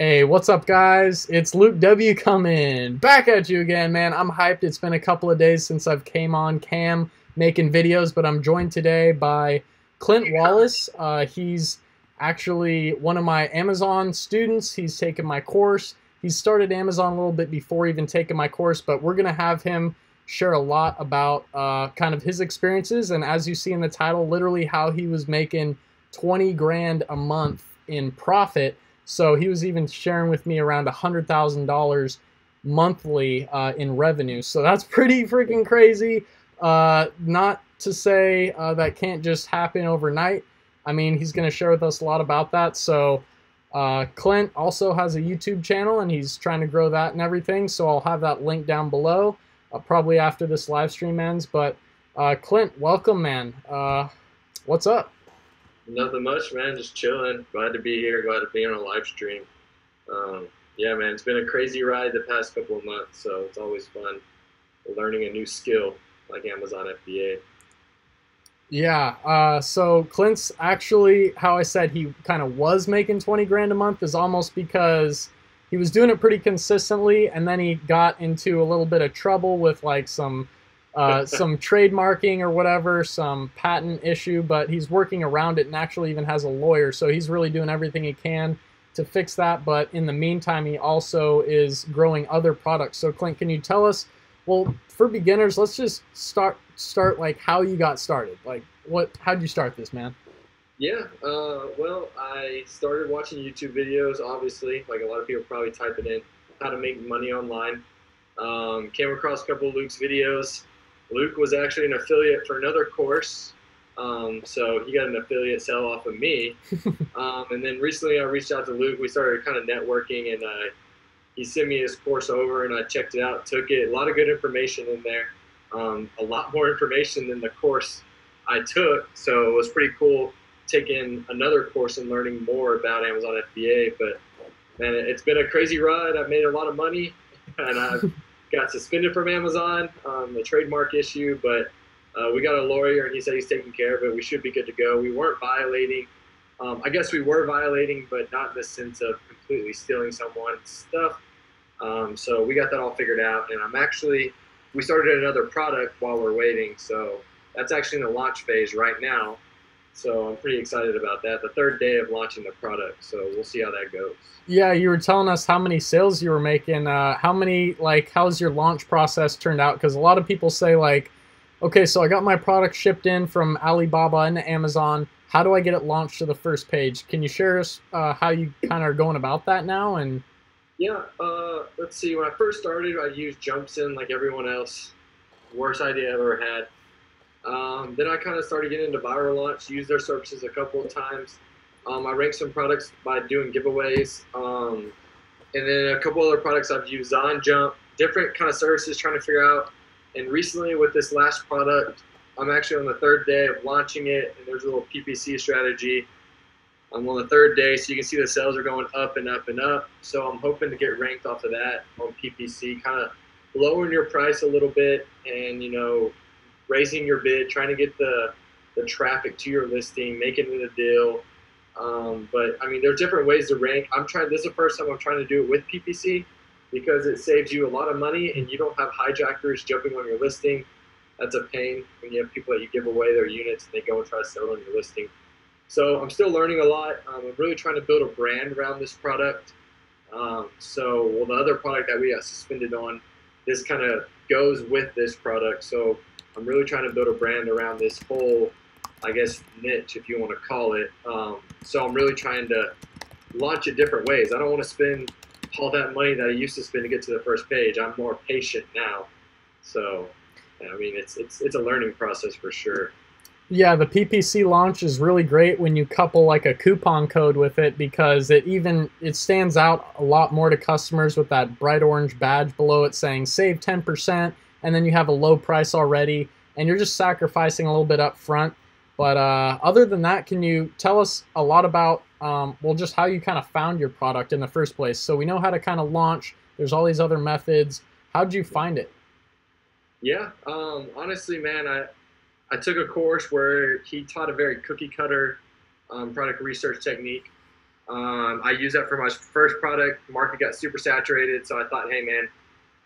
Hey, what's up, guys? It's Luke W coming back at you again, man. I'm hyped. It's been a couple of days since I've came on cam making videos, but I'm joined today by Clint Wallace. He's actually one of my Amazon students. He's taken my course. He started Amazon a little bit before even taking my course, but we're going to have him share a lot about kind of his experiences, and as you see in the title, literally how he was making 20 grand a month in profit. So he was even sharing with me around $100,000 monthly in revenue. So that's pretty freaking crazy. Not to say that can't just happen overnight. I mean, he's going to share with us a lot about that. So Clint also has a YouTube channel, and he's trying to grow that and everything. So I'll have that link down below, probably after this live stream ends. But Clint, welcome, man. What's up? Nothing much, man. Just chilling. Glad to be here. Glad to be on a live stream. Yeah, man. It's been a crazy ride the past couple of months, so it's always fun learning a new skill like Amazon FBA. Yeah, so Clint's actually, how I said he kind of was making 20 grand a month is almost because he was doing it pretty consistently, and then he got into a little bit of trouble with like some trademarking or whatever, some patent issue, but he's working around it and actually even has a lawyer, so he's really doing everything he can to fix that. But in the meantime, he also is growing other products. So Clint, can you tell us, well, for beginners, let's just start like how you got started. Like how'd you start this, man? Yeah, well, I started watching YouTube videos, obviously, like a lot of people probably typing in how to make money online. Came across a couple of Luke's videos. Luke was actually an affiliate for another course, so he got an affiliate sell off of me. And then recently I reached out to Luke. We started kind of networking, and he sent me his course over, and I checked it out, took it. A lot of good information in there, a lot more information than the course I took, so it was pretty cool taking another course and learning more about Amazon FBA. But man, it's been a crazy ride. I've made a lot of money, and I've got suspended from Amazon, the trademark issue, but we got a lawyer, and he said he's taking care of it. We should be good to go. We weren't violating. I guess we were violating, but not in the sense of completely stealing someone's stuff. So we got that all figured out, and we started another product while we're waiting, so that's actually in the launch phase right now. So I'm pretty excited about that. The third day of launching the product, so we'll see how that goes. Yeah, you were telling us how many sales you were making. How's your launch process turned out? Because a lot of people say like, okay, so I got my product shipped in from Alibaba and Amazon. How do I get it launched to the first page? Can you share us how you kind of are going about that now? And yeah, let's see. When I first started, I used Jumpsyn like everyone else. Worst idea I ever had. Then I kind of started getting into Viral Launch, used their services a couple of times. I ranked some products by doing giveaways. And then a couple other products I've used ZonJump, different kind of services trying to figure out. And recently with this last product, I'm actually on the third day of launching it, and there's a little PPC strategy. I'm on the third day, so you can see the sales are going up and up and up. So I'm hoping to get ranked off of that on PPC, kind of lowering your price a little bit and, raising your bid, trying to get the traffic to your listing, making it a deal. But I mean, there's different ways to rank. This is the first time I'm trying to do it with PPC because it saves you a lot of money and you don't have hijackers jumping on your listing. That's a pain when you have people that you give away their units and they go and try to sell it on your listing. So I'm still learning a lot. I'm really trying to build a brand around this product. The other product that we got suspended on, this kind of goes with this product. So I'm really trying to build a brand around this whole, I guess, niche, if you want to call it. So I'm really trying to launch it different ways. I don't want to spend all that money that I used to spend to get to the first page. I'm more patient now. So, I mean, it's a learning process for sure. yeah, the PPC launch is really great when you couple like a coupon code with it, because it stands out a lot more to customers with that bright orange badge below it saying save 10%, and then you have a low price already, and you're just sacrificing a little bit up front. But other than that, can you tell us a lot about, just how you kind of found your product in the first place? So we know how to kind of launch. There's all these other methods. How'd you find it? Yeah, honestly, man, I took a course where he taught a very cookie cutter product research technique. I used that for my first product. The market got super saturated, so I thought, hey man,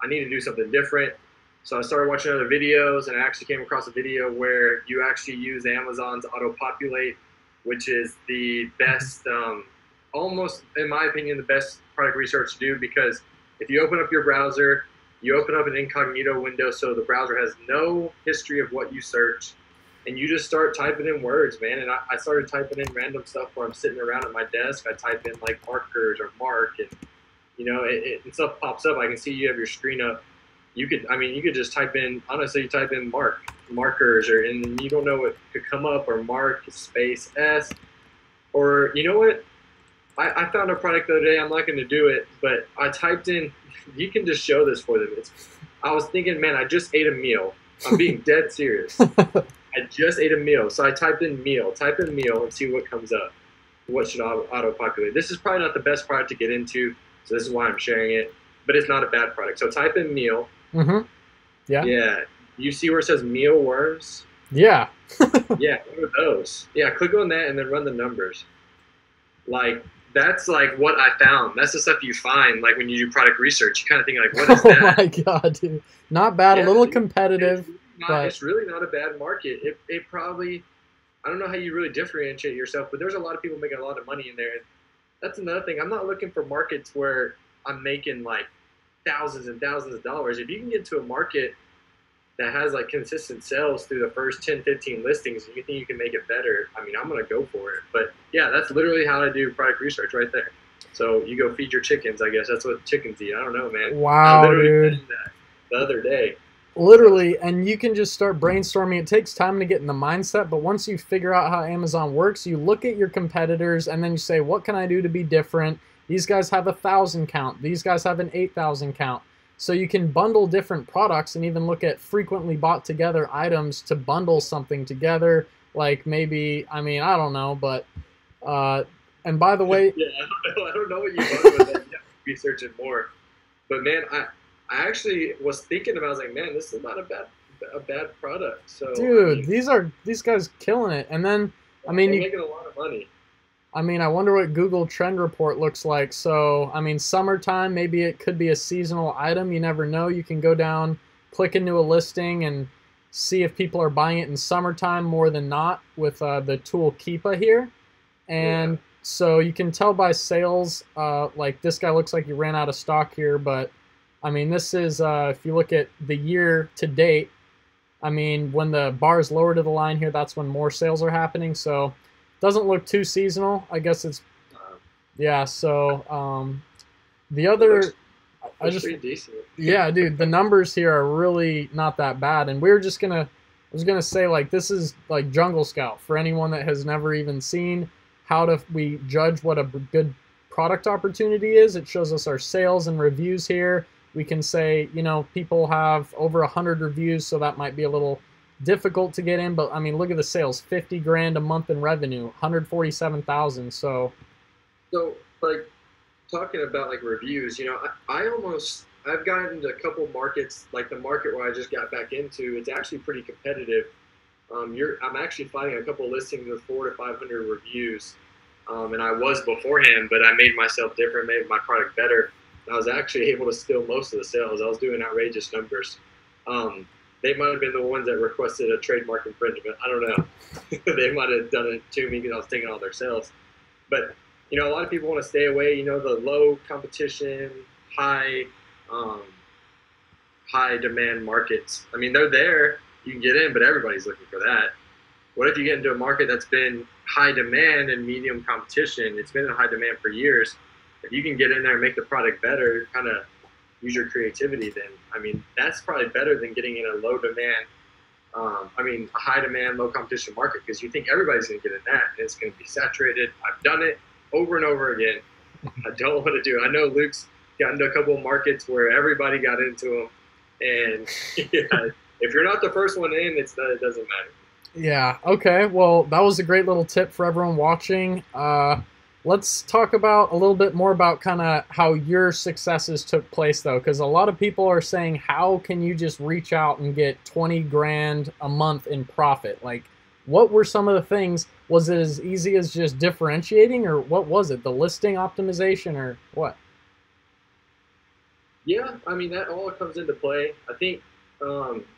I need to do something different. So I started watching other videos, and I actually came across a video where you actually use Amazon's auto-populate, which is the best, almost, in my opinion, the best product research to do, because if you open up your browser, you open up an incognito window so the browser has no history of what you search, and you just start typing in words, man. And I started typing in random stuff while I'm sitting around at my desk. I type in like markers or mark, and and stuff pops up. I can see you have your screen up. You could just type in, honestly, you type in markers, and you don't know what could come up, or mark space S, or you know what? I found a product the other day. I'm not going to do it, but I typed in. You can just show this for them. I was thinking, man, I just ate a meal. I'm being dead serious. I just ate a meal, so I typed in meal. Type in meal and see what comes up. What should auto-populate? This is probably not the best product to get into, so this is why I'm sharing it. But it's not a bad product. So type in meal. Mm-hmm. Yeah. Yeah. You see where it says meal worms? Yeah. Yeah, what are those? Yeah, click on that and then run the numbers. Like, that's like what I found. That's the stuff you find like when you do product research. You kind of think like, what is that? Oh my god, dude. Not bad. Yeah, a little dude, competitive. It's really not a bad market. It probably, I don't know how you really differentiate yourself, but there's a lot of people making a lot of money in there. And that's another thing. I'm not looking for markets where I'm making like thousands and thousands of dollars. If you can get to a market that has like consistent sales through the first 10, 15 listings, and you think you can make it better, I mean, I'm going to go for it. But yeah, that's literally how I do product research right there. So you go feed your chickens, I guess. That's what chickens eat. I don't know, man. Wow, I literally dude. did that the other day. Literally, and you can just start brainstorming. It takes time to get in the mindset, but once you figure out how Amazon works, you look at your competitors and then you say, what can I do to be different? These guys have 1,000 count. These guys have an 8,000 count. So you can bundle different products and even look at frequently bought together items to bundle something together. Like maybe, I mean, I don't know, but, and by the way. Yeah, I don't know what you bundle with that. You have to research it more. But man, I actually was thinking about, I was like, man, this is not a bad product. So dude, I mean, these guys killing it. And then, I mean, they're making a lot of money. I mean, I wonder what Google Trend Report looks like. So, I mean, summertime, maybe it could be a seasonal item. You never know. You can go down, click into a listing, and see if people are buying it in summertime more than not with the tool Keepa here. And so you can tell by sales, like this guy looks like he ran out of stock here. But, I mean, this is, if you look at the year to date, I mean, when the bar is lower to the line here, that's when more sales are happening. So, doesn't look too seasonal. I guess it's, yeah. So the other, I just, pretty decent. Yeah, dude, the numbers here are really not that bad. And we're just I was gonna say, like, this is like Jungle Scout for anyone that has never even seen how we judge what a good product opportunity is. It shows us our sales and reviews here. We can say, you know, people have over 100 reviews, so that might be a little difficult to get in, but I mean, look at the sales: 50 grand a month in revenue, 147,000. So like talking about like reviews, you know, I've gotten into a couple markets, like the market where I just got back into. It's actually pretty competitive. I'm actually finding a couple listings with 400 to 500 reviews, and I was beforehand, but I made myself different, made my product better. I was actually able to steal most of the sales. I was doing outrageous numbers. They might have been the ones that requested a trademark infringement. I don't know. They might have done it to me because I was taking all their sales. But, you know, a lot of people want to stay away, you know, the low competition, high demand markets. I mean, they're there. You can get in, but everybody's looking for that. What if you get into a market that's been high demand and medium competition? It's been in high demand for years. If you can get in there and make the product better, kind of use your creativity, then I mean that's probably better than getting in a low demand, a high demand, low competition market, because you think everybody's going to get in that and it's going to be saturated. I've done it over and over again. I don't want to do it. I know Luke's got into a couple of markets where everybody got into them, and yeah, if you're not the first one in, it doesn't matter. Yeah. Okay. Well, that was a great little tip for everyone watching. Let's talk about a little bit more about kind of how your successes took place, though, because a lot of people are saying, how can you just reach out and get 20 grand a month in profit? Like, what were some of the things? was it as easy as just differentiating, or what was it? The listing optimization, or what? Yeah, I mean that all comes into play. I think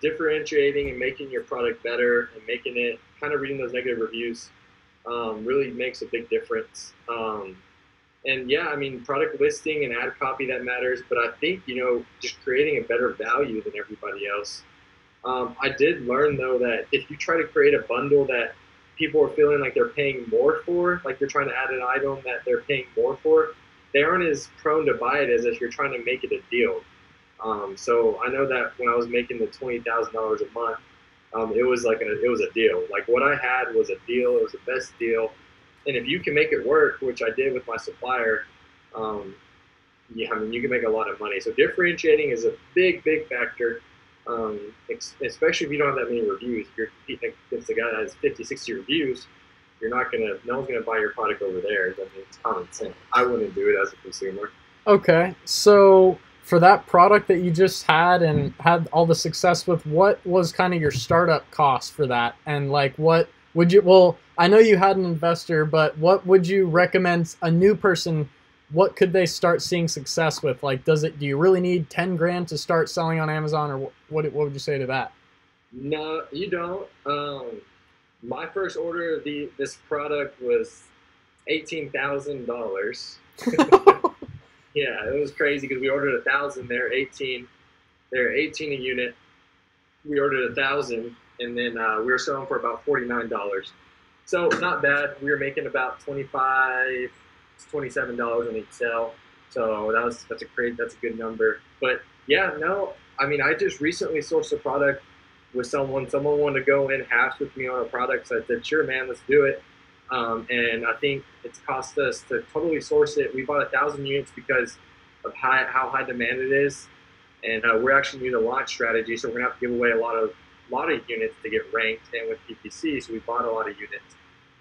differentiating and making your product better and making it kind of reading those negative reviews really makes a big difference. And yeah, I mean product listing and ad copy that matters, but I think just creating a better value than everybody else. I did learn though that if you try to create a bundle that people are feeling like they're paying more for, like you're trying to add an item that they're paying more for, they aren't as prone to buy it as if you're trying to make it a deal. So I know that when I was making the $20,000 a month, it was a deal. Like what I had was a deal. It was the best deal. And if you can make it work, which I did with my supplier, um, yeah, I mean you can make a lot of money. So differentiating is a big factor. Especially if you don't have that many reviews. If you're competing against a guy that has 50, 60 reviews, no one's gonna buy your product over there. I mean, it's common sense. I wouldn't do it as a consumer. Okay, so for that product that you just had and had all the success with, what was kind of your startup cost for that? And like, what would you? Well, I know you had an investor, but what would you recommend a new person? What could they start seeing success with? Like, do you really need 10 grand to start selling on Amazon, or what would you say to that? No, you don't. My first order of this product was $18,000. Yeah, it was crazy because we ordered 1,000. They're 18. They're 18 a unit. We ordered 1,000, and then we were selling for about $49. So not bad. We were making about 25, $27 on each sale. So that's a good number. But yeah, no, I mean I just recently sourced a product with someone. Someone wanted to go in halves with me on a product, so I said, sure, man, let's do it. And I think it's cost us to totally source it. We bought 1,000 units because of how high demand it is, and we're actually new to launch strategy, so we're gonna have to give away a lot of units to get ranked and with PPC. So we bought a lot of units,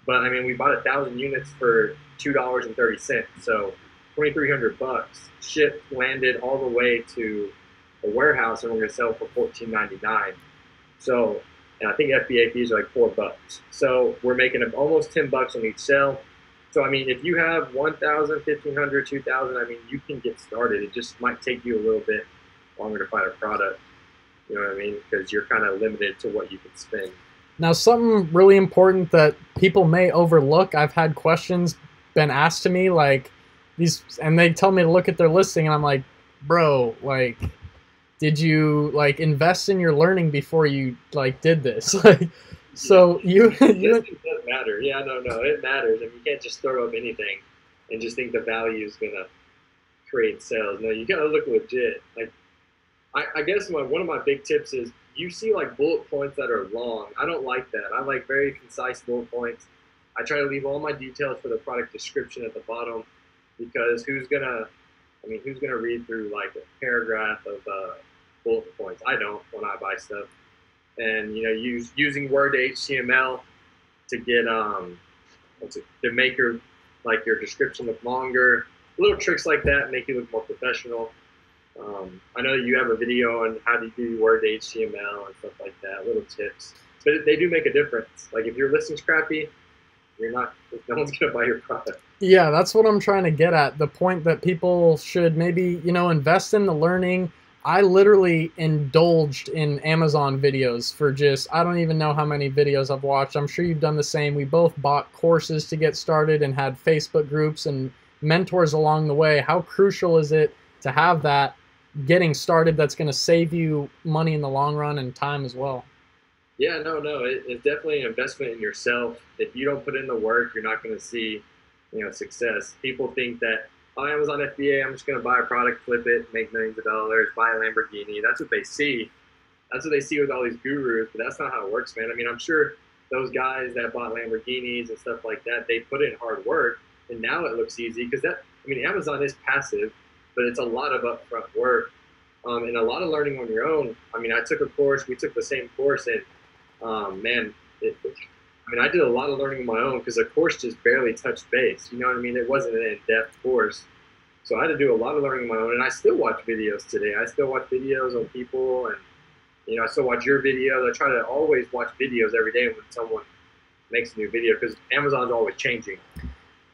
but I mean we bought 1,000 units for $2.30, so 2,300 bucks. Shipped, landed all the way to a warehouse, and we're gonna sell for $14.99. So, and I think FBA fees are like $4. So we're making almost $10 on each sale. So I mean, if you have 1,000, 1,500, 2,000, I mean, you can get started. It just might take you a little bit longer to find a product. You know what I mean? Because you're kind of limited to what you can spend. Now, something really important that people may overlook. I've had questions been asked to me like these, and they tell me to look at their listing, and I'm like, bro, like, did you like invest in your learning before you like did this? Like, so you It does matter. Yeah, no, it matters. I mean, you can't just throw up anything and just think the value is gonna create sales. No, you gotta look legit. Like, I guess one of my big tips is you see like bullet points that are long. I don't like that. I like very concise bullet points. I try to leave all my details for the product description at the bottom, because who's gonna read through like a paragraph of bullet points? I don't when I buy stuff. And using Word to HTML to get to make your description look longer. Little tricks like that make you look more professional. I know you have a video on how to do Word to HTML and stuff like that. Little tips, but they do make a difference. Like if your listing's crappy, no one's gonna buy your product. Yeah, that's what I'm trying to get at. The point that people should maybe, invest in the learning. I literally indulged in Amazon videos for I don't even know how many videos I've watched. I'm sure you've done the same. We both bought courses to get started and had Facebook groups and mentors along the way. How crucial is it to have that getting started that's going to save you money in the long run and time as well? Yeah, no, it's definitely an investment in yourself. If you don't put in the work, you're not going to see, success. People think that, oh, Amazon FBA, I'm just going to buy a product, flip it, make millions of dollars, buy a Lamborghini. That's what they see. That's what they see with all these gurus, but that's not how it works, man. I mean, I'm sure those guys that bought Lamborghinis and stuff like that, they put in hard work, and now it looks easy because Amazon is passive, but it's a lot of upfront work and a lot of learning on your own. I mean, I took a course, we took the same course, and I did a lot of learning on my own because the course just barely touched base. You know what I mean? It wasn't an in-depth course. So I had to do a lot of learning on my own, and I still watch videos today. I still watch videos on people, and I still watch your videos. I try to always watch videos every day when someone makes a new video because Amazon's always changing.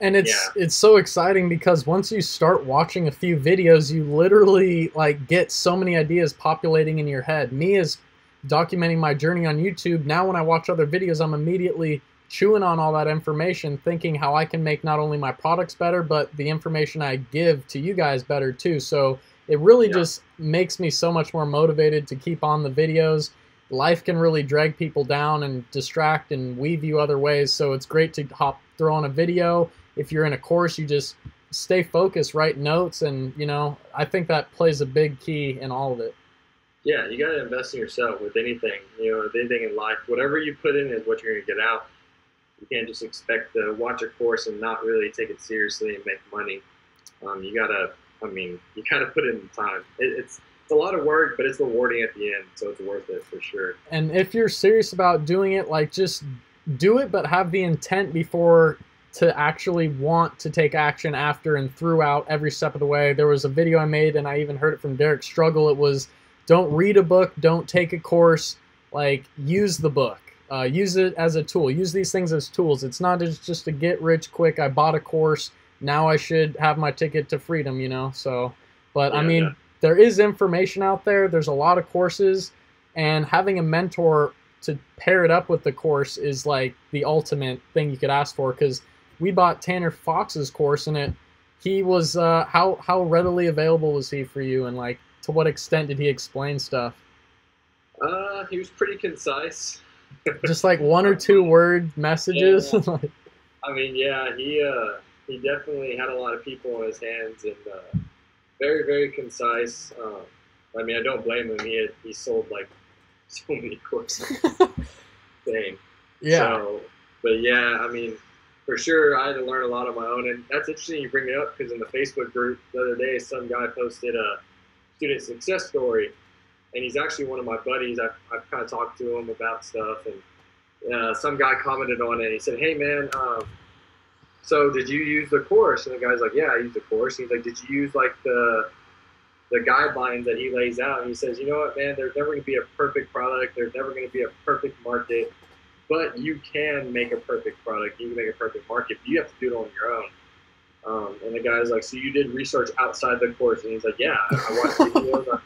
And it's so exciting because once you start watching a few videos, you literally like get so many ideas populating in your head. Me as documenting my journey on YouTube, now when I watch other videos, I'm immediately chewing on all that information, thinking how I can make not only my products better, but the information I give to you guys better too. So it really just makes me so much more motivated to keep on the videos. Life can really drag people down and distract and weave you other ways. So it's great to throw on a video. If you're in a course, you just stay focused, write notes, and, you know, I think that plays a big key in all of it. Yeah, you got to invest in yourself with anything, you know, with anything in life. Whatever you put in is what you're going to get out. You can't just expect to watch a course and not really take it seriously and make money. You got to, you got to put in the time. It's a lot of work, but it's rewarding at the end, so it's worth it for sure. And if you're serious about doing it, like, just do it, but have the intent before to actually want to take action after and throughout every step of the way. There was a video I made, and I even heard it from Derek Struggle. It was, don't read a book, don't take a course, like, use the book. Use it as a tool. Use these things as tools. It's not just to get rich quick. I bought a course, now I should have my ticket to freedom, you know? So, but yeah, there is information out there. There's a lot of courses, and having a mentor to pair it up with the course is like the ultimate thing you could ask for, because we bought Tanner Fox's course, and he was how readily available was he for you, and like to what extent did he explain stuff? He was pretty concise. Just like 1 or 2 word messages. Yeah. I mean, yeah, he definitely had a lot of people on his hands, and very, very concise. I mean, I don't blame him. He sold like so many courses. Dang. Yeah. So, but yeah, I mean, for sure, I had to learn a lot on my own, and that's interesting you bring it up, because in the Facebook group the other day, some guy posted a student success story, and he's actually one of my buddies. I've kind of talked to him about stuff, and some guy commented on it, and he said, "Hey man, so did you use the course?" And the guy's like, "Yeah, I used the course." And he's like, "Did you use like the guidelines that he lays out?" And he says, "You know what, man? There's never going to be a perfect product. There's never going to be a perfect market. But you can make a perfect product. You can make a perfect market. But you have to do it on your own." And the guy's like, "So you did research outside the course?" And he's like, "Yeah, I watched videos."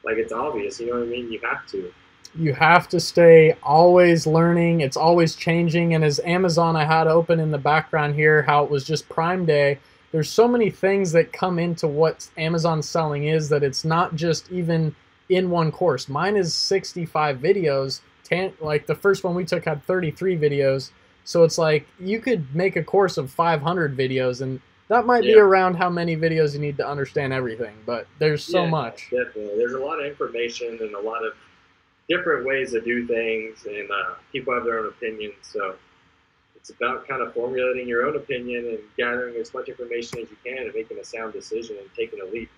Like it's obvious, you know what I mean? You have to. You have to stay always learning. It's always changing. And as Amazon, I had open in the background here, how it was just Prime Day. There's so many things that come into what Amazon's selling is, that it's not just even in one course. Mine is 65 videos. Like the first one we took had 33 videos. So it's like you could make a course of 500 videos, and that might be around how many videos you need to understand everything, but there's so much. Definitely. There's a lot of information and a lot of different ways to do things, and people have their own opinions. So it's about kind of formulating your own opinion and gathering as much information as you can and making a sound decision and taking a leap.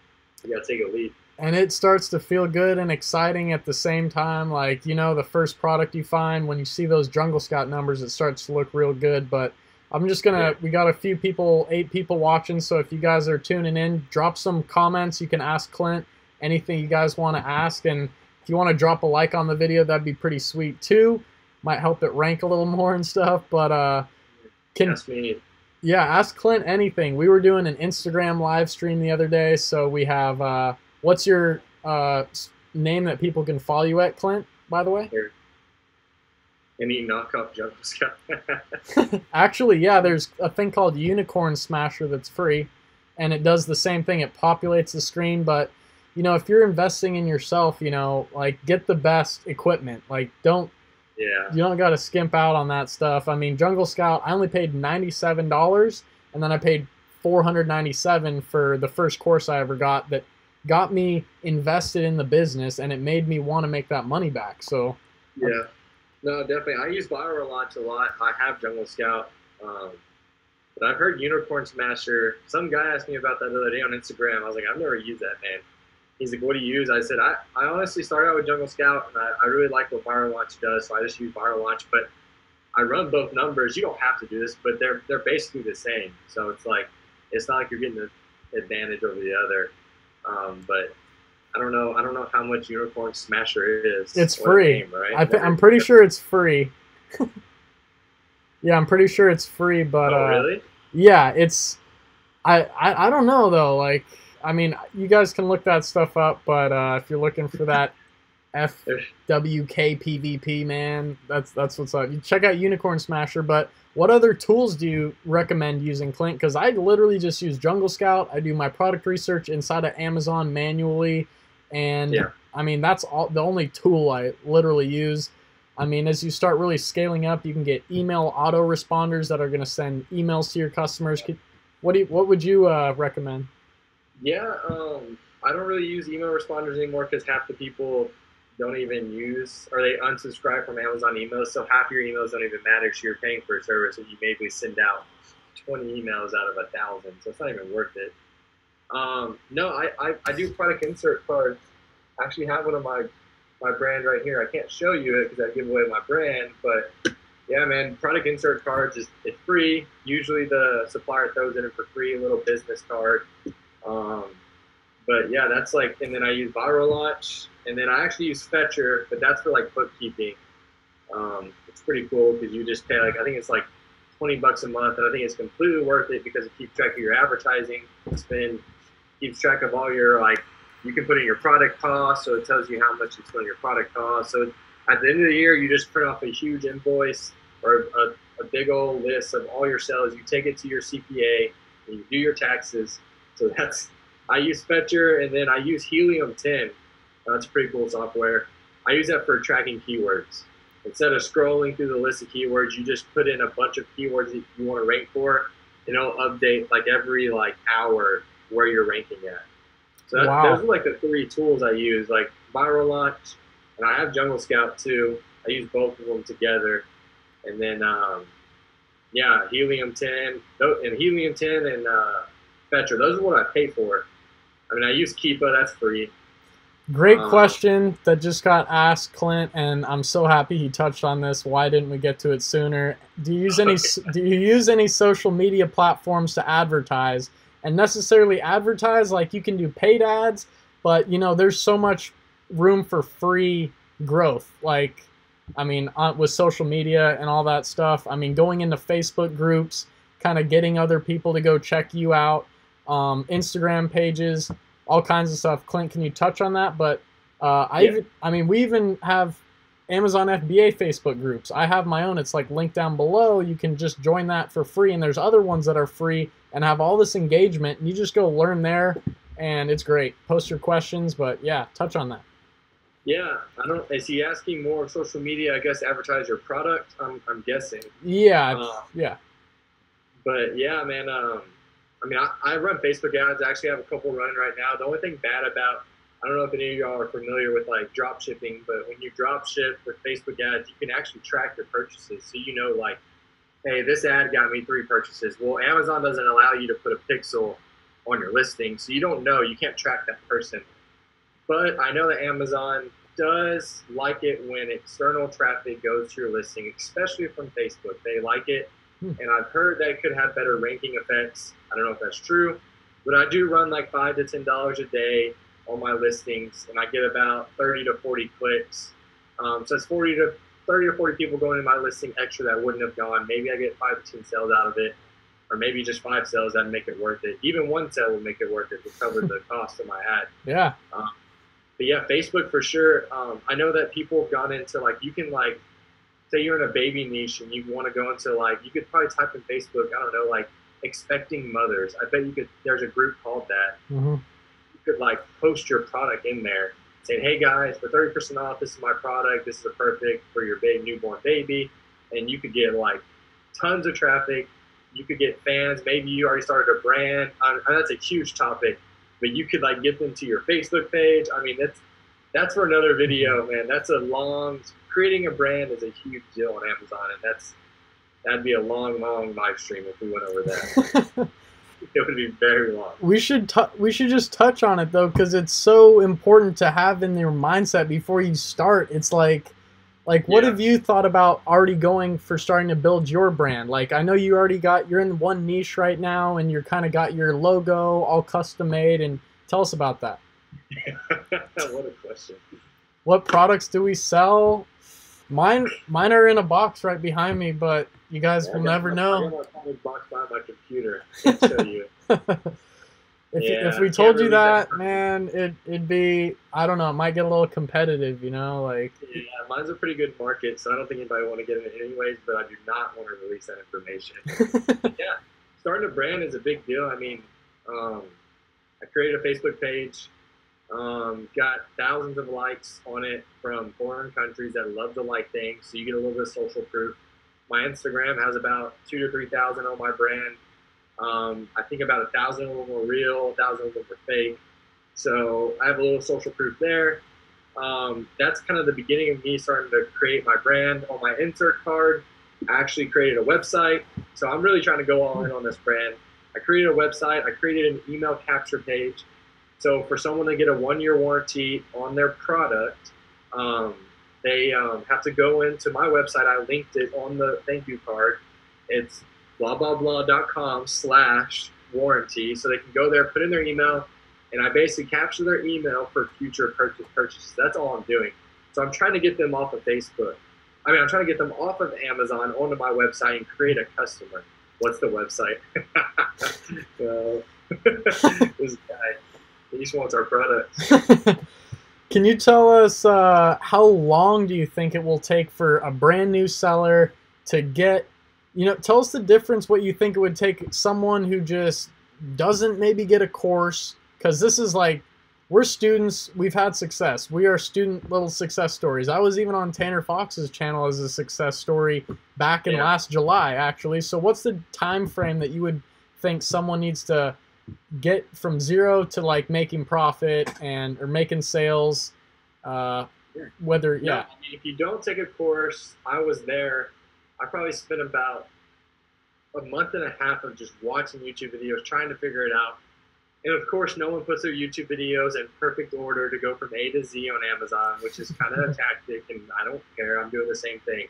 You got to take a leap. And it starts to feel good and exciting at the same time. Like, you know, the first product you find, when you see those Jungle Scout numbers, it starts to look real good. But I'm just going to, we got a few people, 8 people watching. So if you guys are tuning in, drop some comments. You can ask Clint anything you guys want to ask. And if you want to drop a like on the video, that'd be pretty sweet too. Might help it rank a little more and stuff. But ask me. Yeah, ask Clint anything. We were doing an Instagram live stream the other day. So we have, what's your name that people can follow you at, Clint, by the way? Here. Any knockoff Jungle Scout? Actually, yeah, there's a thing called Unicorn Smasher that's free, and it does the same thing. It populates the screen, but, you know, if you're investing in yourself, you know, like, get the best equipment. Like, you don't got to skimp out on that stuff. I mean, Jungle Scout, I only paid $97, and then I paid $497 for the first course I ever got that got me invested in the business, and it made me want to make that money back. So yeah. No, definitely. I use Viral Launch a lot. I have Jungle Scout. But I've heard Unicorn Smasher. Some guy asked me about that the other day on Instagram. I was like, I've never used that, man. He's like, what do you use? I said, I honestly started out with Jungle Scout, and I really like what Viral Launch does, so I just use Viral Launch. But I run both numbers. You don't have to do this, but they're basically the same. So it's like, it's not like you're getting an advantage over the other. But I don't know how much Unicorn Smasher is. It's free. Game, right? I'm pretty sure it's free. Yeah, I'm pretty sure it's free, but Oh, really? yeah, it's I don't know though. Like, I mean, you guys can look that stuff up, but if you're looking for that There's, FWK PvP, man, that's what's up. You check out Unicorn Smasher, but what other tools do you recommend using, Clint? Because I literally just use Jungle Scout. I do my product research inside of Amazon manually, and yeah. I mean that's all the only tool I literally use. I mean, as you start really scaling up, you can get email autoresponders that are going to send emails to your customers. What would you recommend? Yeah, I don't really use email responders anymore because half the people don't even use or they unsubscribe from Amazon emails. So half your emails don't even matter. So you're paying for a service and you maybe send out 20 emails out of 1,000. So it's not even worth it. No, I do product insert cards. I actually have one of my brand right here. I can't show you it because I give away my brand, but yeah, man, product insert cards is it's free. Usually the supplier throws it in for free, a little business card. Um, but yeah, that's like, and then I use Viral Launch, and then I actually use Fetcher, but that's for like bookkeeping. It's pretty cool because you just pay like I think it's like $20 a month, and I think it's completely worth it because it keeps track of your advertising spend, keeps track of all your like you can put in your product cost, so it tells you how much it's going your product cost. So at the end of the year, you just print off a huge invoice or a big old list of all your sales. You take it to your CPA, and you do your taxes. So that's I use Fetcher, and then I use Helium 10. That's pretty cool software. I use that for tracking keywords. Instead of scrolling through the list of keywords, you just put in a bunch of keywords that you want to rank for, and it'll update like every like hour where you're ranking at. So those Wow. are like the three tools I use, like Viral Launch, and I have Jungle Scout too. I use both of them together, and then yeah, Helium 10 and Helium 10 and Fetcher. Those are what I pay for. I mean, I use Keepa, that's free. Great Um, question that just got asked, Clint, and I'm so happy he touched on this. Why didn't we get to it sooner? Do you use any social media platforms to advertise? And necessarily advertise, like you can do paid ads, but you know, there's so much room for free growth. Like, I mean, with social media and all that stuff, I mean, going into Facebook groups, kind of getting other people to go check you out, Instagram pages, all kinds of stuff. Clint, can you touch on that? But yeah, I mean, we even have Amazon FBA Facebook groups. I have my own. It's like linked down below. You can just join that for free, and there's other ones that are free and have all this engagement. And you just go learn there, and it's great. Post your questions, but yeah, touch on that. yeah. I don't. Is he asking more of social media? I guess advertise your product. I'm guessing. Yeah, Uh, yeah. but yeah, man. I mean, I run Facebook ads. I actually have a couple running right now. The only thing bad about I don't know if any of y'all are familiar with like drop shipping, but when you drop ship with Facebook ads, you can actually track your purchases. So you know, like, hey, this ad got me 3 purchases. Well, Amazon doesn't allow you to put a pixel on your listing, so you don't know. You can't track that person. But I know that Amazon does like it when external traffic goes to your listing, especially from Facebook. They like it. Hmm. And I've heard that it could have better ranking effects. I don't know if that's true, but I do run like $5 to $10 a day on my listings, and I get about 30 to 40 clicks. So it's 30 to 40 people going to my listing extra that wouldn't have gone. Maybe I get 5 to 10 sales out of it, or maybe just 5 sales that make it worth it. Even one sale would make it worth it to cover the cost of my ad. Yeah. Um, but yeah, Facebook for sure. I know that people have gone into like you can like say you're in a baby niche and you want to go into like you could probably type in Facebook. I don't know like expecting mothers. I bet you could. There's a group called that. Hmm. You could like post your product in there, saying, "Hey guys, for 30% off, this is my product. This is a perfect for your big newborn baby," and you could get like tons of traffic. You could get fans. Maybe you already started a brand. That's a huge topic, but you could like get them to your Facebook page. I mean, that's for another video, man. That's a long creating a brand is a huge deal on Amazon, and that'd be a long, long live stream if we went over that. It would be very long. We should just touch on it though, because it's so important to have in your mindset before you start. It's like what Yeah. have you thought about already going for starting to build your brand? Like I know you're in one niche right now, and you're kind of got your logo all custom made. And tell us about that. What a question. What products do we sell? Mine are in a box right behind me, but You guys will never know. I got my comic box by my computer. I can show you. If we told you that, man, it'd be, I don't know, it might get a little competitive, you know, like. Yeah, mine's a pretty good market, so I don't think anybody would want to get in it anyways, but I do not want to release that information. Yeah, starting a brand is a big deal. I mean, I created a Facebook page, got thousands of likes on it from foreign countries that love to like things, so you get a little bit of social proof. My Instagram has about 2,000 to 3,000 on my brand. I think about 1,000 of them were real, 1,000 of them were fake. So I have a little social proof there. That's kind of the beginning of me starting to create my brand. On my insert card, I actually created a website. So I'm really trying to go all in on this brand. I created a website. I created an email capture page. So for someone to get a 1-year warranty on their product, they have to go into my website. I linked it on the thank you card. It's blablabla.com/warranty. So they can go there, put in their email, and I basically capture their email for future purchases. That's all I'm doing. So I'm trying to get them off of Facebook. I mean, I'm trying to get them off of Amazon onto my website and create a customer. What's the website? This guy, he just wants our products. Can you tell us how long do you think it will take for a brand new seller to get, you know, tell us the difference, what you think it would take someone who just doesn't maybe get a course, because this is like, we're students, we've had success. We are student little success stories. I was even on Tanner Fox's channel as a success story back in last July, actually. So what's the time frame that you would think someone needs to get from zero to like making profit or making sales? I mean, if you don't take a course, I was there. I probably spent about a month and a half of just watching YouTube videos, trying to figure it out. And of course, no one puts their YouTube videos in perfect order to go from A to Z on Amazon, which is kind of a tactic, and I don't care. I'm doing the same thing.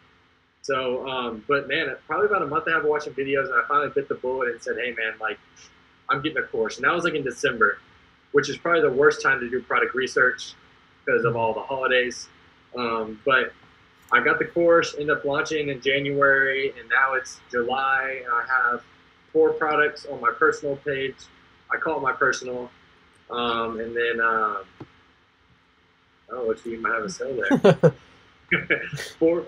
So, but man, probably about a month and a half of watching videos, and I finally bit the bullet and said, hey man, like, I'm getting a course. And that was like in December, which is probably the worst time to do product research because of all the holidays. But I got the course, ended up launching in January, and now it's July, and I have 4 products on my personal page. I call it my personal. And then, you might have a sale there. 4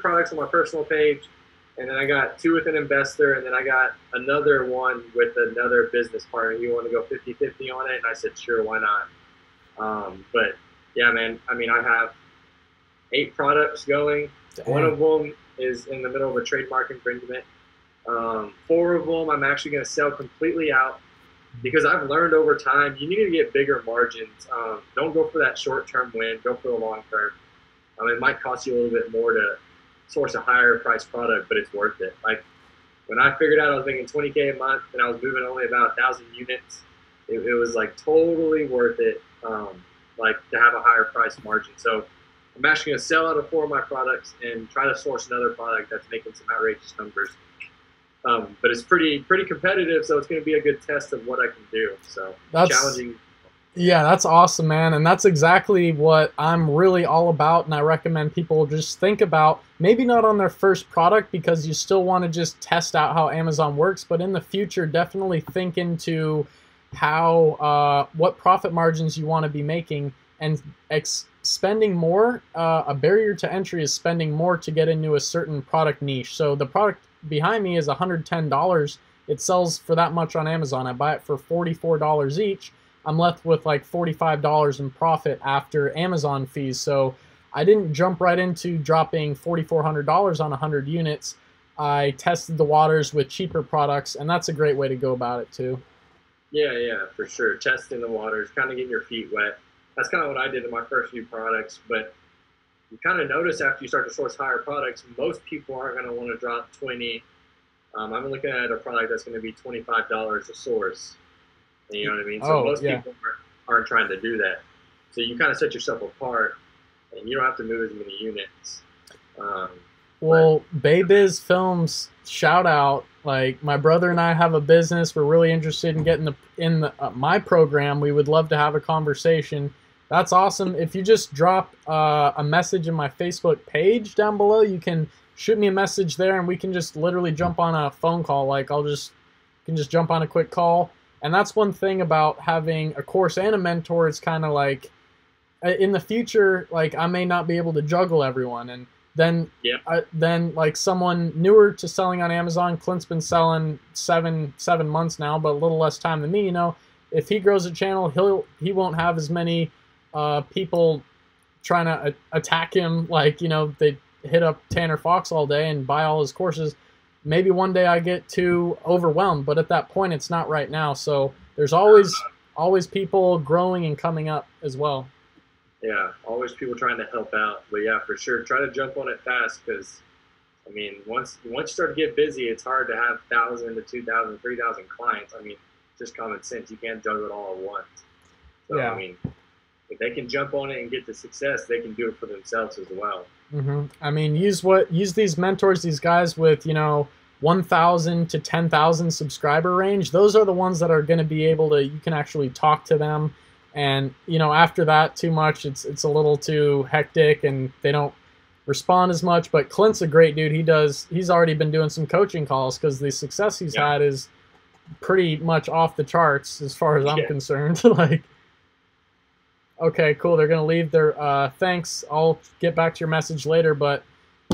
products on my personal page. And then I got 2 with an investor, and then I got another one with another business partner. You want to go 50-50 on it? And I said, sure, why not? But yeah, man, I mean, I have 8 products going. Damn. 1 of them is in the middle of a trademark infringement. 4 of them I'm actually going to sell completely out, because I've learned over time you need to get bigger margins. Don't go for that short-term win. Go for the long term. It might cost you a little bit more to source a higher priced product, but it's worth it. Like when I figured out I was making 20K a month and I was moving only about 1,000 units, it was like totally worth it, like to have a higher price margin. So I'm actually going to sell out of 4 of my products and try to source another product that's making some outrageous numbers. But it's pretty competitive, so it's going to be a good test of what I can do. So that's challenging. Yeah, that's awesome, man. And that's exactly what I'm really all about. And I recommend people just think about, maybe not on their first product because you still want to just test out how Amazon works, but in the future, definitely think into how, what profit margins you want to be making, and spending more. A barrier to entry is spending more to get into a certain product niche. So the product behind me is $110. It sells for that much on Amazon. I buy it for $44 each. I'm left with like $45 in profit after Amazon fees. So I didn't jump right into dropping $4,400 on 100 units. I tested the waters with cheaper products, and that's a great way to go about it too. Yeah, for sure. Testing the waters, kind of getting your feet wet. That's kind of what I did in my first few products. But you kind of notice after you start to source higher products, most people aren't going to want to drop 20. I'm looking at a product that's going to be $25 a source. You know what I mean? So most people aren't trying to do that. So you kind of set yourself apart, and you don't have to move as many units. Well, Baybiz Films, shout out. Like, my brother and I have a business. We're really interested in getting in my program. We would love to have a conversation. That's awesome. If you just drop a message in my Facebook page down below, you can shoot me a message there, and we can just literally jump on a phone call. Like can just jump on a quick call. And that's one thing about having a course and a mentor. It's kind of like in the future, like I may not be able to juggle everyone, and then then like someone newer to selling on Amazon, Clint's been selling seven months now, but a little less time than me. You know, if he grows a channel, he won't have as many people trying to attack him. Like, you know, they hit up Tanner Fox all day and buy all his courses. Maybe one day I get too overwhelmed, but at that point, it's not right now. So there's always people growing and coming up as well. Yeah, always people trying to help out. But yeah, for sure, try to jump on it fast because, I mean, once you start to get busy, it's hard to have 1,000 to 2,000, 3,000 clients. I mean, just common sense. You can't juggle it all at once. So, yeah. I mean, if they can jump on it and get the success, they can do it for themselves as well. Mm-hmm. I mean, use these mentors, these guys with, you know, 1,000 to 10,000 subscriber range. Those are the ones that are going to be able to, you can actually talk to them. And, you know, after that, too much, it's a little too hectic and they don't respond as much. But Clint's a great dude. He's already been doing some coaching calls because the success he's had is pretty much off the charts as far as I'm concerned. Like, okay, cool. They're going to leave their thanks. I'll get back to your message later. But,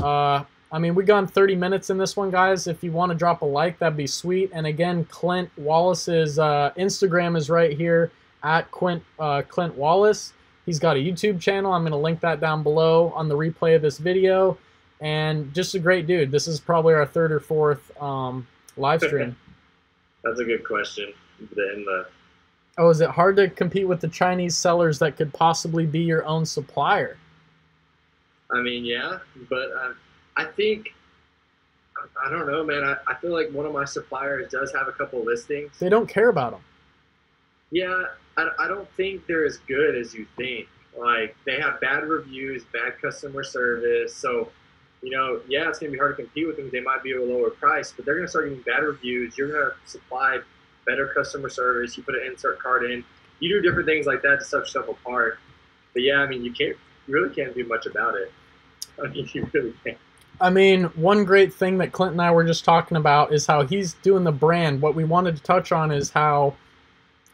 I mean, we gone 30 minutes in this one, guys. If you want to drop a like, that'd be sweet. And again, Clint Wallace's Instagram is right here. At Clint Wallace. He's got a YouTube channel. I'm going to link that down below on the replay of this video. And just a great dude. This is probably our third or fourth live stream. That's a good question. Oh, is it hard to compete with the Chinese sellers that could possibly be your own supplier? I mean, yeah, but I think, I don't know, man. I feel like one of my suppliers does have a couple listings. They don't care about them. Yeah, I don't think they're as good as you think. Like, they have bad reviews, bad customer service. So, you know, yeah, it's going to be hard to compete with them. They might be at a lower price, but they're going to start getting bad reviews. You're going to supply better customer service. You put an insert card in. You do different things like that to set yourself apart. But, yeah, I mean, you really can't do much about it. I mean, you really can't. I mean, one great thing that Clint and I were just talking about is how he's doing the brand. What we wanted to touch on is how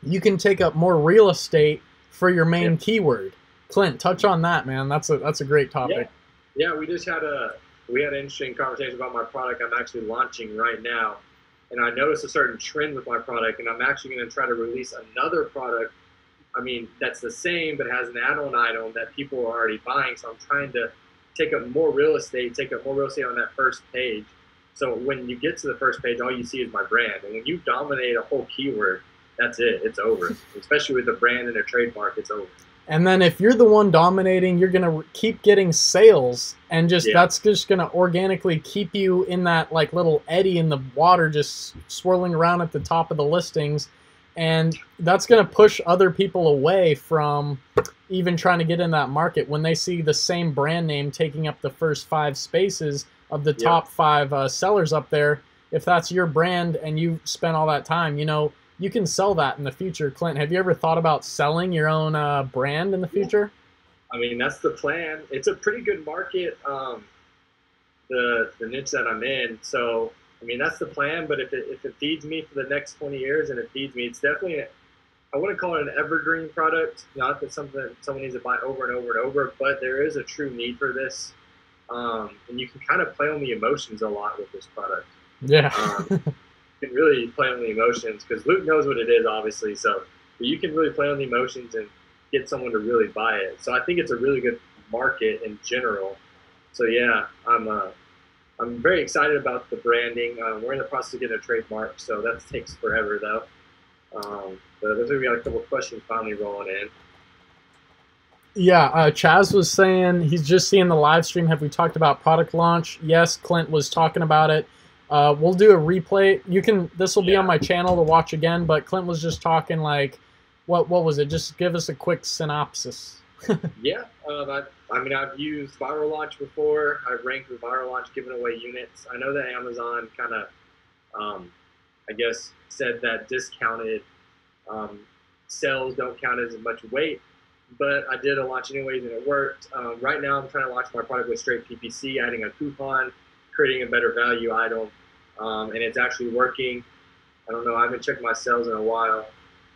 you can take up more real estate for your main keyword. Clint, touch on that, man. That's a great topic. Yeah, we had an interesting conversation about my product I'm actually launching right now. And I noticed a certain trend with my product, and I'm actually going to try to release another product, I mean, that's the same but has an add-on item that people are already buying. So I'm trying to take up more real estate on that first page. So when you get to the first page, all you see is my brand. And when you dominate a whole keyword, that's it. It's over. Especially with a brand and a trademark, it's over. And then if you're the one dominating, you're going to keep getting sales. And that's just going to organically keep you in that like little eddy in the water, just swirling around at the top of the listings. And that's going to push other people away from even trying to get in that market when they see the same brand name taking up the first 5 spaces of the top 5 sellers up there. If that's your brand and you spent all that time, you know, you can sell that in the future. Clint, have you ever thought about selling your own brand in the future? I mean, that's the plan. It's a pretty good market, the niche that I'm in. So, I mean, that's the plan. But if it feeds me for the next 20 years and it feeds me, it's definitely, I wouldn't call it an evergreen product. Not that something that someone needs to buy over and over and over, but there is a true need for this. And you can kind of play on the emotions a lot with this product. Yeah. You can really play on the emotions because Luke knows what it is, obviously. So you can really play on the emotions and get someone to really buy it. So I think it's a really good market in general. So yeah, I'm very excited about the branding. We're in the process of getting a trademark, so that takes forever though. But looks like we got a couple of questions finally rolling in. Yeah, Chaz was saying he's just seeing the live stream. Have we talked about product launch? Yes, Clint was talking about it. We'll do a replay. This will be on my channel to watch again, but Clint was just talking like, what was it? Just give us a quick synopsis. Yeah, I mean, I've used Viral Launch before. I've ranked with Viral Launch, giving away units. I know that Amazon kind of, I guess, said that discounted sales don't count as much weight, but I did a launch anyways and it worked. Right now I'm trying to launch my product with straight PPC, adding a coupon. creating a better value item, and it's actually working. I don't know. I haven't checked my sales in a while.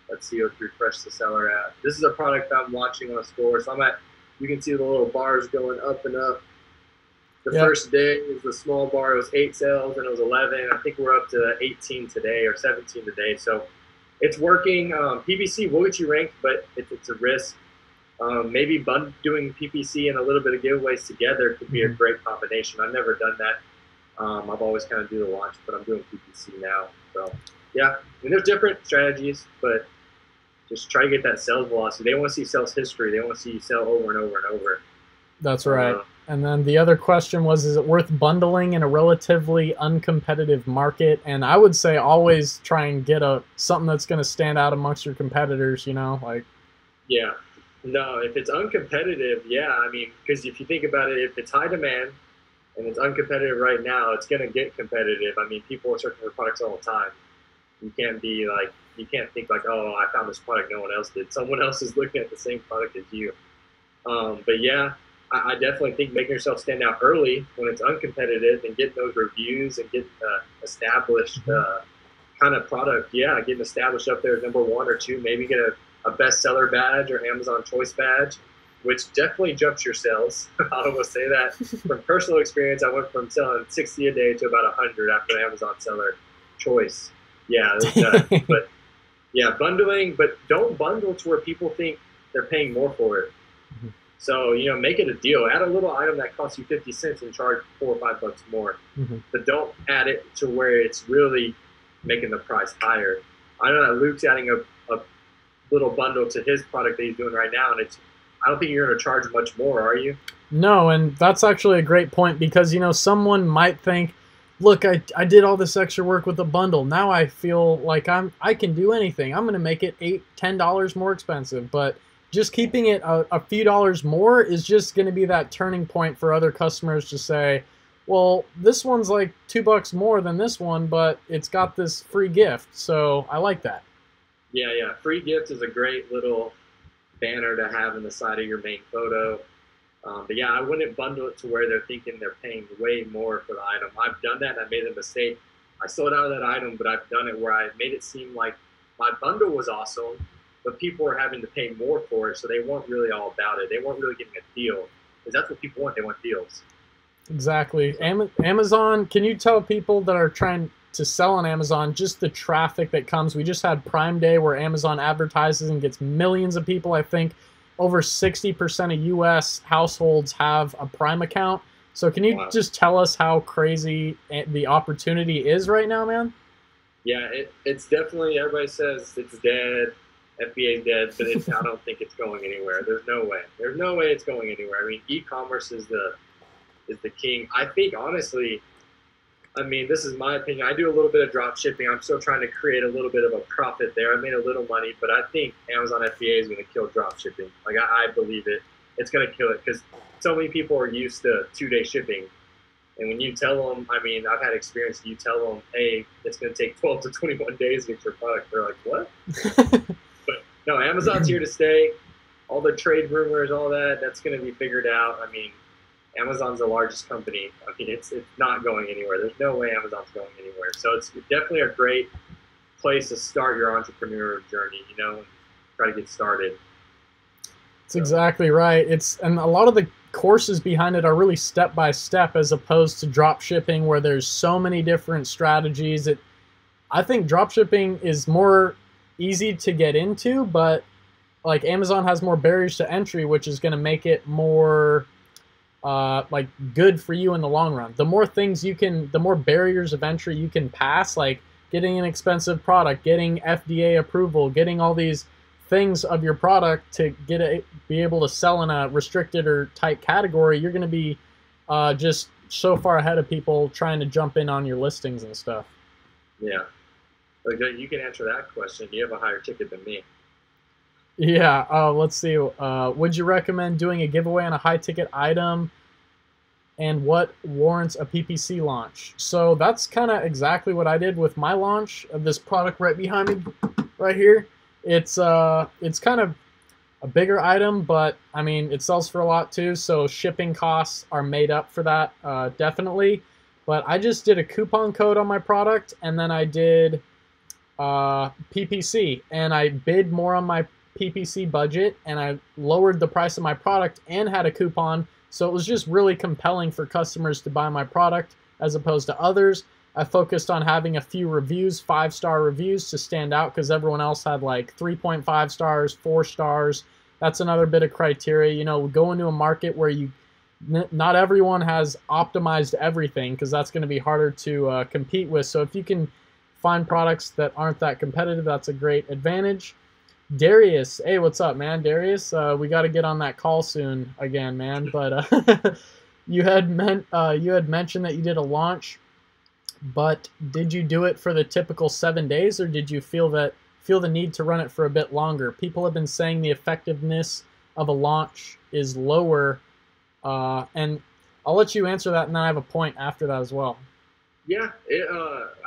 Let's see what refresh the seller at. This is a product I'm watching on a score. So I'm at, you can see the little bars going up and up. The first day is the small bar. It was 8 sales and it was 11. I think we're up to 18 today or 17 today. So it's working. PPC will get you ranked, but it's a risk. Maybe doing PPC and a little bit of giveaways together could be a great combination. I've never done that. I've always kind of do the launch, but I'm doing PPC now. So yeah, I mean, there's different strategies, but just try to get that sales velocity. They want to see sales history. They want to see you sell over and over and over. That's right. And then the other question was, is it worth bundling in a relatively uncompetitive market? And I would say always try and get something that's going to stand out amongst your competitors, you know, like. Yeah. No, if it's uncompetitive, yeah. I mean, because if you think about it, if it's high demand and it's uncompetitive right now, it's going to get competitive. I mean, people are searching for products all the time. You can't be like, you can't think like, oh, I found this product no one else did. Someone else is looking at the same product as you. But yeah, I definitely think making yourself stand out early when it's uncompetitive and getting those reviews and getting established kind of product. Yeah, getting established up there as number 1 or 2. Maybe get a bestseller badge or Amazon Choice badge, which definitely jumps your sales. I will say that from personal experience. I went from selling 60 a day to about 100 after Amazon Seller Choice. Yeah, but yeah, bundling, but don't bundle to where people think they're paying more for it. So, you know, make it a deal. Add a little item that costs you 50 cents and charge $4 or $5 more. But don't add it to where it's really making the price higher. I know that Luke's adding a little bundle to his product that he's doing right now, and I don't think you're going to charge much more, are you? No, and that's actually a great point because, you know, someone might think, look, I did all this extra work with the bundle. Now I feel like I can do anything. I'm going to make it $8, $10 more expensive. But just keeping it a few dollars more is just going to be that turning point for other customers to say, well, this one's like $2 more than this one, but it's got this free gift. So I like that. Yeah. Free gift is a great little banner to have in the side of your main photo. But yeah, I wouldn't bundle it to where they're thinking they're paying way more for the item. I've done that, and I made a mistake. I sold out of that item, but I've done it where I made it seem like my bundle was awesome, but people were having to pay more for it, so they weren't really all about it. They weren't really getting a deal, because that's what people want. They want deals. Exactly. Amazon, can you tell people that are trying to sell on Amazon just the traffic that comes? We just had Prime Day where Amazon advertises and gets millions of people, I think. Over 60% of U.S. households have a Prime account. So can you just tell us how crazy the opportunity is right now, man? Yeah, it's definitely, everybody says it's dead, FBA's dead, but I don't think it's going anywhere. There's no way. There's no way it's going anywhere. I mean, e-commerce is the king. I think, honestly, I mean, this is my opinion. I do a little bit of drop shipping. I'm still trying to create a little bit of a profit there. I made a little money, but I think Amazon FBA is going to kill drop shipping. Like, I believe it. It's going to kill it because so many people are used to 2-day shipping. And when you tell them, I mean, I've had experience, you tell them, hey, it's going to take 12 to 21 days to get your product. They're like, what? But no, Amazon's here to stay. All the trade rumors, all that's going to be figured out. I mean, Amazon's the largest company. I mean, it's not going anywhere. There's no way Amazon's going anywhere. So it's definitely a great place to start your entrepreneur journey, you know, and try to get started. That's exactly right. And a lot of the courses behind it are really step-by-step as opposed to drop shipping where there's so many different strategies. I think drop shipping is more easy to get into, but like Amazon has more barriers to entry, which is going to make it more like good for you in the long run. The more things the more barriers of entry you can pass, like getting an expensive product, getting FDA approval, getting all these things of your product to be able to sell in a restricted or tight category, you're going to be just so far ahead of people trying to jump in on your listings and stuff. Yeah. Okay, you can answer that question. You have a higher ticket than me. Yeah. Let's see. Would you recommend doing a giveaway on a high ticket item? And what warrants a PPC launch? So that's kind of exactly what I did with my launch of this product right behind me, right here. It's kind of a bigger item, but I mean, it sells for a lot too. So shipping costs are made up for that, definitely. But I just did a coupon code on my product, and then I did PPC, and I bid more on my PPC budget, and I lowered the price of my product and had a coupon. So it was just really compelling for customers to buy my product as opposed to others. I focused on having a few reviews, 5-star reviews, to stand out, because everyone else had like 3.5 stars, 4 stars. That's another bit of criteria. You know, go into a market where not everyone has optimized everything, because that's going to be harder to compete with. So if you can find products that aren't that competitive, that's a great advantage. Darius, hey, what's up, man? Darius, we got to get on that call soon again, man. But you had mentioned that you did a launch, but did you do it for the typical 7 days, or did you feel the need to run it for a bit longer? People have been saying the effectiveness of a launch is lower, and I'll let you answer that, and then I have a point after that as well. Yeah,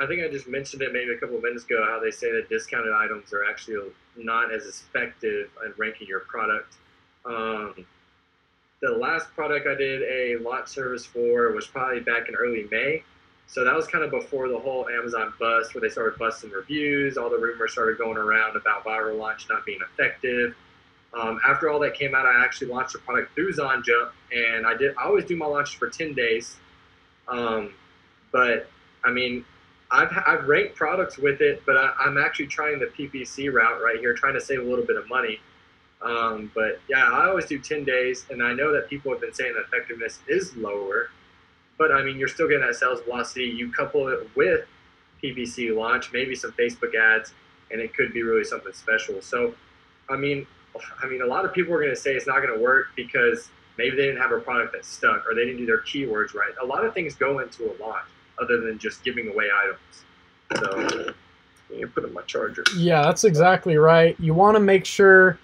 I think I just mentioned it maybe a couple of minutes ago, how they say that discounted items are actually not as effective at ranking your product. The last product I did a launch service for was probably back in early May. So that was kind of before the whole Amazon bust, where they started busting reviews. All the rumors started going around about viral launch not being effective. After all that came out, I actually launched a product through ZonJump, and I always do my launches for 10 days. But I mean, I've ranked products with it, but I'm actually trying the PPC route right here, trying to save a little bit of money. But yeah, I always do 10 days, and I know that people have been saying the effectiveness is lower, but I mean, you're still getting that sales velocity. You couple it with PPC launch, maybe some Facebook ads, and it could be really something special. So, I mean, a lot of people are going to say it's not going to work because maybe they didn't have a product that stuck, or they didn't do their keywords right. A lot of things go into a launch other than just giving away items. So you put in my charger. Yeah, that's exactly right. You want to make sure,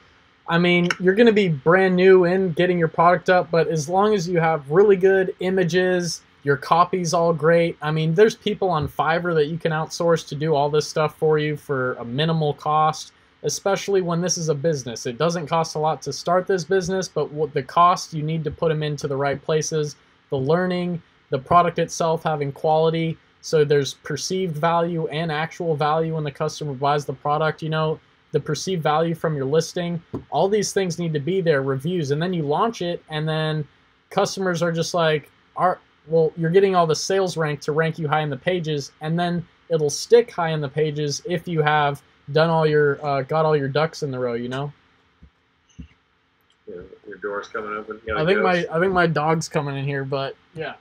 I mean, you're going to be brand new in getting your product up, but as long as you have really good images, your copy's all great. I mean, there's people on Fiverr that you can outsource to do all this stuff for you for a minimal cost, especially when this is a business. It doesn't cost a lot to start this business, but what the cost, you need to put them into the right places. The learning, the product itself having quality, so there's perceived value and actual value when the customer buys the product. You know, the perceived value from your listing, all these things need to be there, reviews, and then you launch it, and then customers are just like, well, you're getting all the sales rank to rank you high in the pages, and then it'll stick high in the pages if you have done all your got all your ducks in the row, you know. Yeah, your door's coming open. I think my dog's coming in here, but yeah.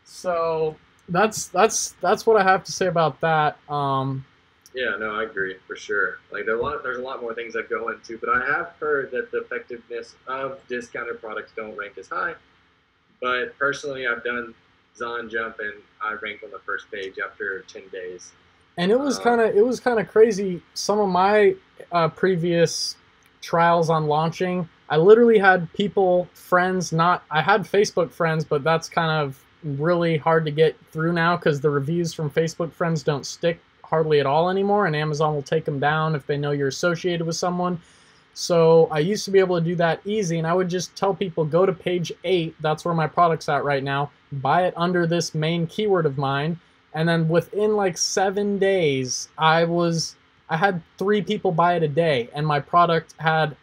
So that's what I have to say about that. Yeah, no, I agree for sure. Like there's a lot more things that go into, but I have heard that the effectiveness of discounted products don't rank as high. But personally, I've done ZonJump, and I ranked on the first page after 10 days. And it was kind of crazy. Some of my previous trials on launching, I literally had friends. I had Facebook friends, but that's kind of really hard to get through now because the reviews from Facebook friends don't stick hardly at all anymore, and Amazon will take them down if they know you're associated with someone. So I used to be able to do that easy, and I would just tell people, go to page 8, that's where my product's at right now, buy it under this main keyword of mine, and then within like 7 days, I had 3 people buy it a day, and my product had,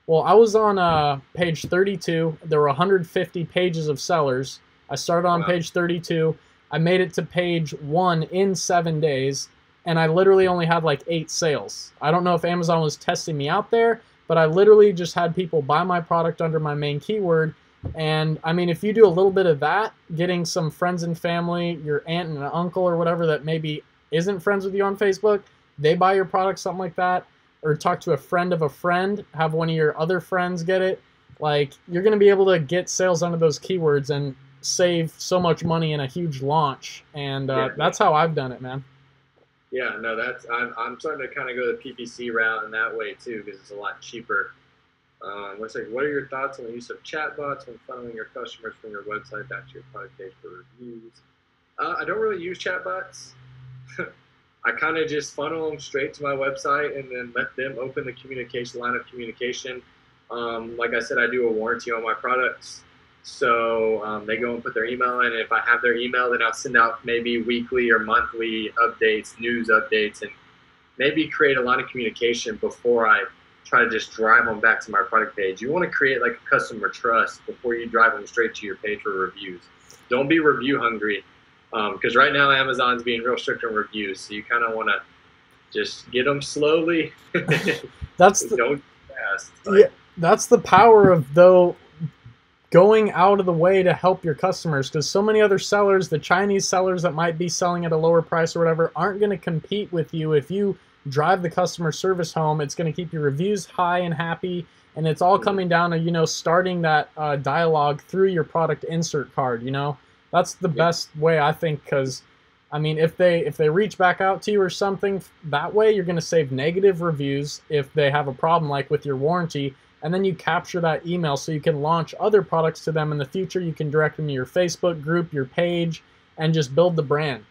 well, I was on page 32, there were 150 pages of sellers. I started on page 32, I made it to page 1 in 7 days, and I literally only had like 8 sales. I don't know if Amazon was testing me out there, but I literally just had people buy my product under my main keyword. And I mean, if you do a little bit of that, getting some friends and family, your aunt and an uncle or whatever that maybe isn't friends with you on Facebook, they buy your product, something like that, or talk to a friend of a friend, have one of your other friends get it, like you're going to be able to get sales under those keywords and save so much money in a huge launch. And that's how I've done it, man. Yeah, no, I'm starting to kind of go the PPC route in that way too, because it's a lot cheaper. Looks like, what are your thoughts on the use of chatbots when funneling your customers from your website back to your product page for reviews? I don't really use chatbots. I kind of just funnel them straight to my website and then let them open the line of communication. Like I said, I do a warranty on my products. So they go and put their email in. And if I have their email, then I'll send out maybe weekly or monthly updates, news updates, and maybe create a lot of communication before I try to just drive them back to my product page. You want to create like a customer trust before you drive them straight to your page for reviews. Don't be review hungry, because right now Amazon's being real strict on reviews. So you kind of want to just get them slowly. That's don't fast. Yeah, that's the power of going out of the way to help your customers, because so many other sellers, the Chinese sellers that might be selling at a lower price or whatever, aren't going to compete with you. If you drive the customer service home, it's going to keep your reviews high and happy, and it's all coming down to, you know, starting that dialogue through your product insert card. You know, that's the best way, I think, because I mean, if they reach back out to you or something, that way you're going to save negative reviews if they have a problem, like with your warranty, and then you capture that email so you can launch other products to them in the future. You can direct them to your Facebook group, your page, and just build the brand.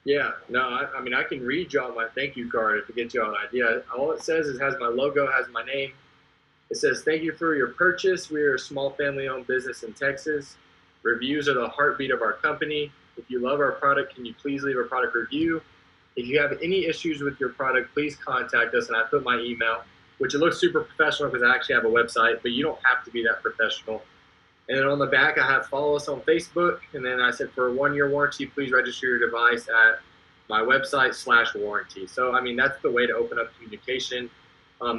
Yeah, no, I mean, I can read y'all my thank you card to get y'all an idea. All it says is it has my logo, has my name. It says, thank you for your purchase. We are a small family-owned business in Texas. Reviews are the heartbeat of our company. If you love our product, can you please leave a product review? If you have any issues with your product, please contact us. And I put my email, which it looks super professional because I actually have a website, but you don't have to be that professional. And then on the back, I have follow us on Facebook. And then I said, for a 1-year warranty, please register your device at my website /warranty. So, I mean, that's the way to open up communication.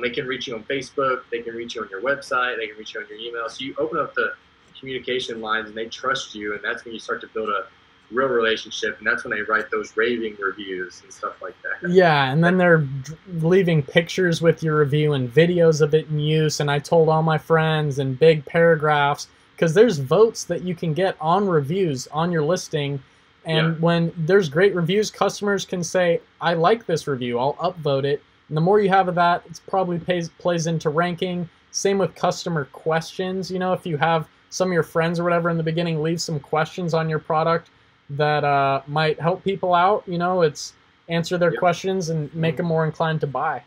They can reach you on Facebook. They can reach you on your website. They can reach you on your email. So you open up the communication lines and they trust you. And that's when you start to build a real relationship, and that's when they write those raving reviews and stuff like that. Yeah, and then they're leaving pictures with your review and videos of it in use, and I told all my friends, and big paragraphs, because there's votes that you can get on reviews on your listing, and when there's great reviews, customers can say, I like this review, I'll upvote it, and the more you have of that, it probably plays into ranking. Same with customer questions. You know, if you have some of your friends or whatever in the beginning leave some questions on your product that might help people out, you know, it's answer their questions and make them more inclined to buy.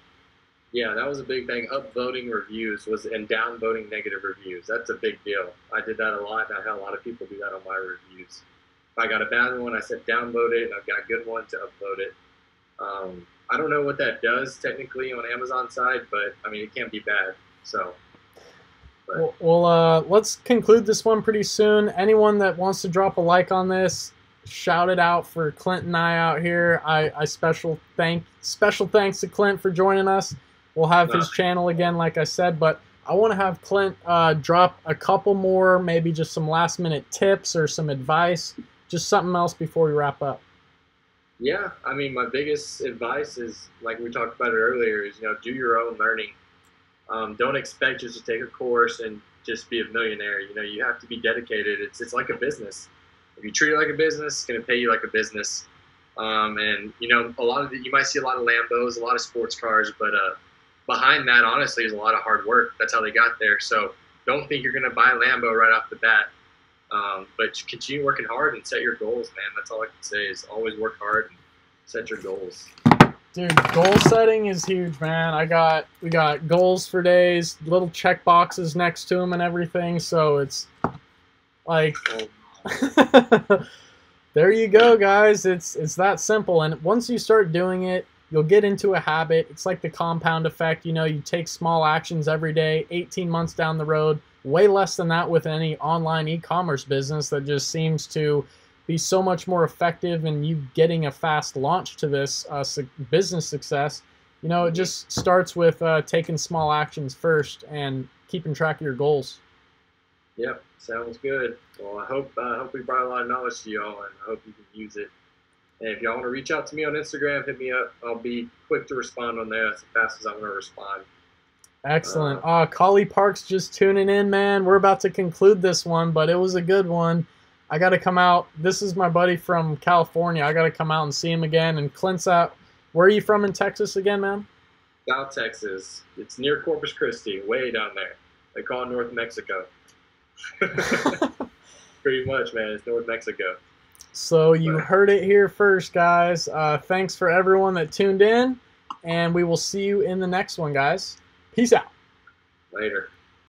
Yeah, that was a big thing. Upvoting reviews and downvoting negative reviews. That's a big deal. I did that a lot, and I had a lot of people do that on my reviews. If I got a bad one, I said downvote it, and I've got a good one to upvote it. I don't know what that does technically on Amazon side, but I mean, it can't be bad. So. Well, let's conclude this one pretty soon. Anyone that wants to drop a like on this, shout it out for Clint and I out here. I special thanks to Clint for joining us. We'll have his channel again, like I said, but I want to have Clint drop a couple more, maybe just some last minute tips or some advice, just something else before we wrap up. Yeah, I mean, my biggest advice is, like we talked about it earlier, is, you know, do your own learning. Don't expect just to take a course and just be a millionaire. You know, you have to be dedicated. It's like a business. If you treat it like a business, it's going to pay you like a business. And, you know, you might see a lot of Lambos, a lot of sports cars, but behind that, honestly, is a lot of hard work. That's how they got there. So don't think you're going to buy a Lambo right off the bat. But continue working hard and set your goals, man. That's all I can say is always work hard and set your goals. Dude, goal setting is huge, man. We got goals for days, little check boxes next to them and everything. So it's like, there you go, guys. It's that simple. And once you start doing it, you'll get into a habit. It's like the compound effect. You know, you take small actions every day, 18 months down the road, way less than that with any online e-commerce business that just seems to be so much more effective in you getting a fast launch to this business success. You know, it just starts with taking small actions first and keeping track of your goals. Yep, sounds good. Well, I hope we brought a lot of knowledge to y'all, and I hope you can use it. And if y'all want to reach out to me on Instagram, hit me up. I'll be quick to respond on there. That's as fast as I'm going to respond. Excellent. Collie Park's just tuning in, man. We're about to conclude this one, but it was a good one. I got to come out. This is my buddy from California. I got to come out and see him again. And Clint's out. Where are you from in Texas again, man? South Texas. It's near Corpus Christi, way down there. They call it North Mexico. Pretty much, man. It's North Mexico. So you heard it here first, guys. Thanks for everyone that tuned in, and we will see you in the next one, guys. Peace out. Later.